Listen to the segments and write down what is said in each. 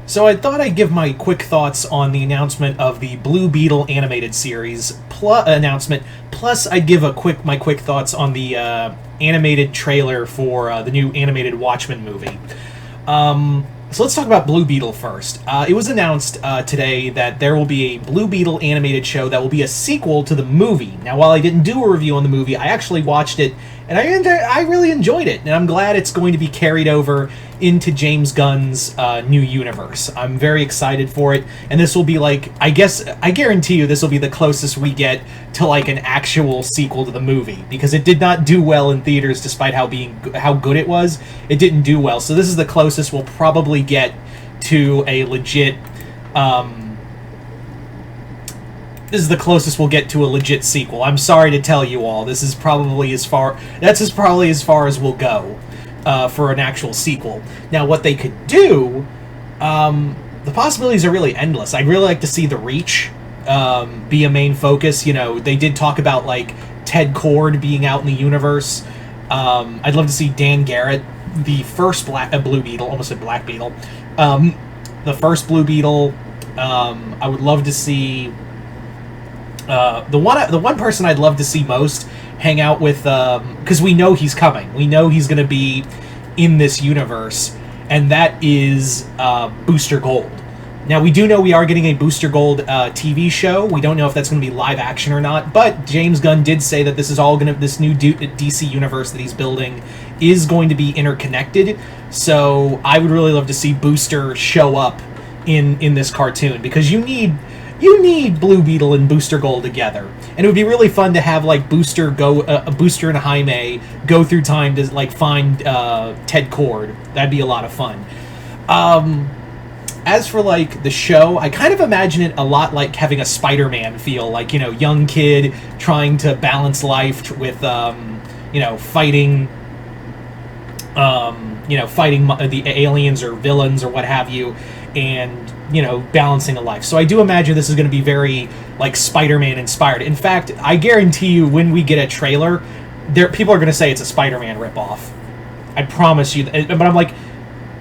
So I thought I'd give my quick thoughts on the announcement of the Blue Beetle animated series plus I'd give my quick thoughts on the animated trailer for the new animated Watchmen movie. So let's talk about Blue Beetle first. It was announced today that there will be a Blue Beetle animated show that will be a sequel to the movie. Now, while I didn't do a review on the movie, I actually watched it, and I really enjoyed it, and I'm glad it's going to be carried over into James Gunn's new universe. I'm very excited for it, and this will be like, I guarantee you this will be the closest we get to like an actual sequel to the movie, because it did not do well in theaters despite how good it was. It didn't do well, so this is the closest we'll probably get to a legit sequel. I'm sorry to tell you all, this is probably as far as we'll go for an actual sequel. Now, what they could do, the possibilities are really endless. I'd really like to see the Reach be a main focus. You know, they did talk about like Ted Kord being out in the universe. I'd love to see Dan Garrett, the first Blue Beetle, almost a Black Beetle, the first Blue Beetle. I would love to see the one person I'd love to see most hang out with, because we know he's coming. We know he's going to be in this universe, and that is Booster Gold. Now, we do know we are getting a Booster Gold TV show. We don't know if that's going to be live action or not, but James Gunn did say that this new DC universe that he's building is going to be interconnected. So I would really love to see Booster show up in this cartoon, because you need Blue Beetle and Booster Gold together, and it would be really fun to have like Booster and Jaime go through time to like find Ted Kord. That'd be a lot of fun. As for like the show, I kind of imagine it a lot like having a Spider-Man feel, like, you know, young kid trying to balance life with fighting the aliens or villains or what have you, and balancing a life. So I do imagine this is going to be very like Spider-Man inspired. In fact, I guarantee you when we get a trailer, people are going to say it's a Spider-Man ripoff. I promise you. But I'm like,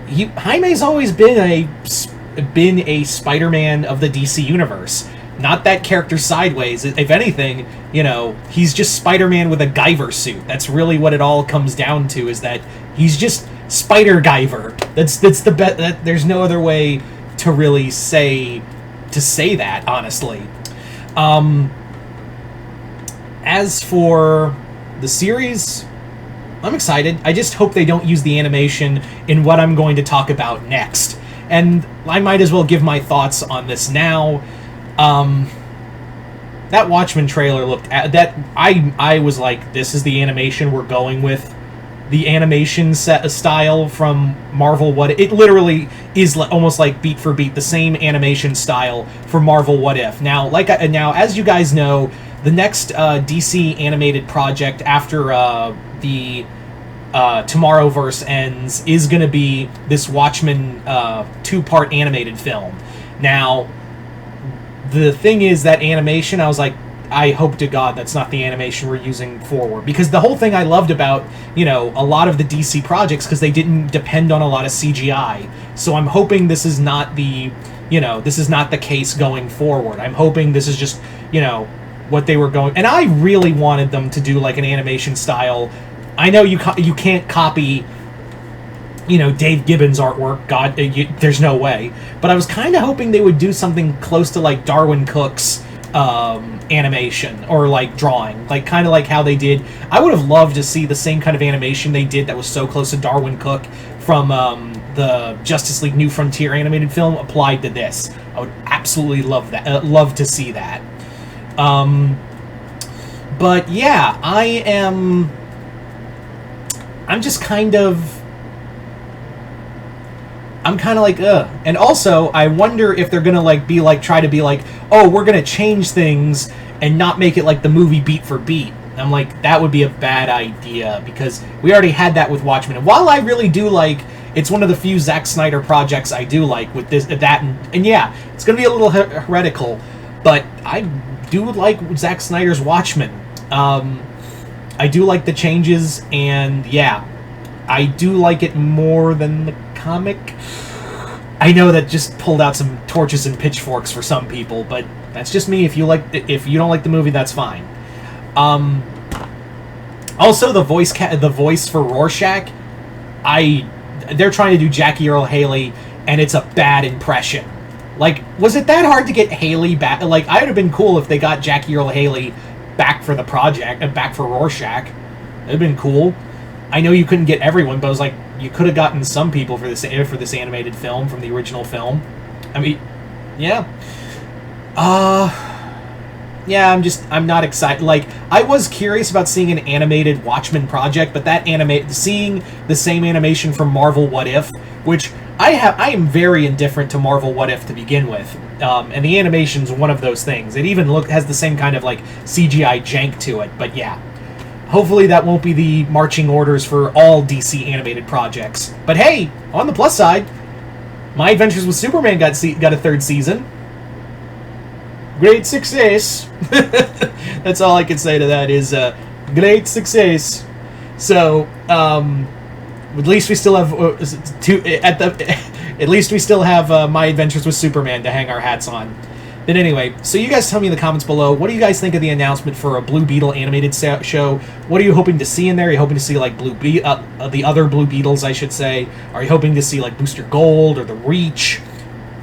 Jaime's always been a Spider-Man of the DC universe. Not that character sideways. If anything, he's just Spider-Man with a Guyver suit. That's really what it all comes down to, is that he's just Spider-Guyver. That's the best. There's no other way to really say that, honestly. As for the series, I'm excited. I just hope they don't use the animation in what I'm going to talk about next. And I might as well give my thoughts on this now. That Watchmen trailer looked at that. I was like, this is the animation we're going with. The animation style from Marvel What If. It literally is almost like beat for beat the same animation style for Marvel What If. Now, as you guys know, the next DC animated project after the Tomorrowverse ends is going to be this Watchmen 2-part animated film. Now, the thing is that animation, I was like, I hope to God that's not the animation we're using forward. Because the whole thing I loved about, a lot of the DC projects, because they didn't depend on a lot of CGI. So I'm hoping this is not the case going forward. I'm hoping this is just, what they were going... And I really wanted them to do, like, an animation style. I know you can't copy, Dave Gibbons' artwork. God, there's no way. But I was kind of hoping they would do something close to, like, Darwin Cook's animation, or like drawing, like kind of like how they did. I would have loved to see the same kind of animation they did that was so close to Darwin Cook from the Justice League New Frontier animated film applied to this. I would absolutely love that. Love to see that. But yeah, I'm just kind of... I'm kind of like, ugh. And also, I wonder if they're gonna try to be like, oh, we're gonna change things and not make it like the movie beat for beat. And I'm like, that would be a bad idea, because we already had that with Watchmen. And while I really do like, it's one of the few Zack Snyder projects I do like with and yeah, it's gonna be a little heretical, but I do like Zack Snyder's Watchmen. I do like the changes, and yeah, I do like it more than the comic. I know that just pulled out some torches and pitchforks for some people, but that's just me. If you don't like the movie, that's fine. Also, the voice for Rorschach, they're trying to do Jackie Earle Haley, and it's a bad impression. Like, was it that hard to get Haley back? Like, I would have been cool if they got Jackie Earle Haley back for the project and back for Rorschach. It'd have been cool. I know you couldn't get everyone, but I was like, you could have gotten some people for this animated film from the original film. I mean, yeah. Yeah, I'm not excited. Like, I was curious about seeing an animated Watchmen project, but seeing the same animation from Marvel What If, which I am very indifferent to Marvel What If to begin with, and the animation's one of those things. It even has the same kind of like CGI jank to it, but yeah. Hopefully that won't be the marching orders for all DC animated projects. But hey, on the plus side, My Adventures with Superman got a third season. Great success. That's all I can say to that is great success. So at least we still have at least we still have My Adventures with Superman to hang our hats on. But anyway, so you guys tell me in the comments below, what do you guys think of the announcement for a Blue Beetle animated show? What are you hoping to see in there? Are you hoping to see like the other Blue Beetles, I should say? Are you hoping to see like Booster Gold or the Reach?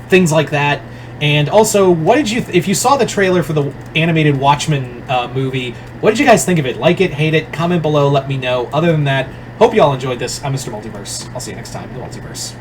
Things like that. And also, if you saw the trailer for the animated Watchmen movie, what did you guys think of it? Like it, hate it, comment below, let me know. Other than that, hope you all enjoyed this. I'm Mr. Multiverse. I'll see you next time in the Multiverse.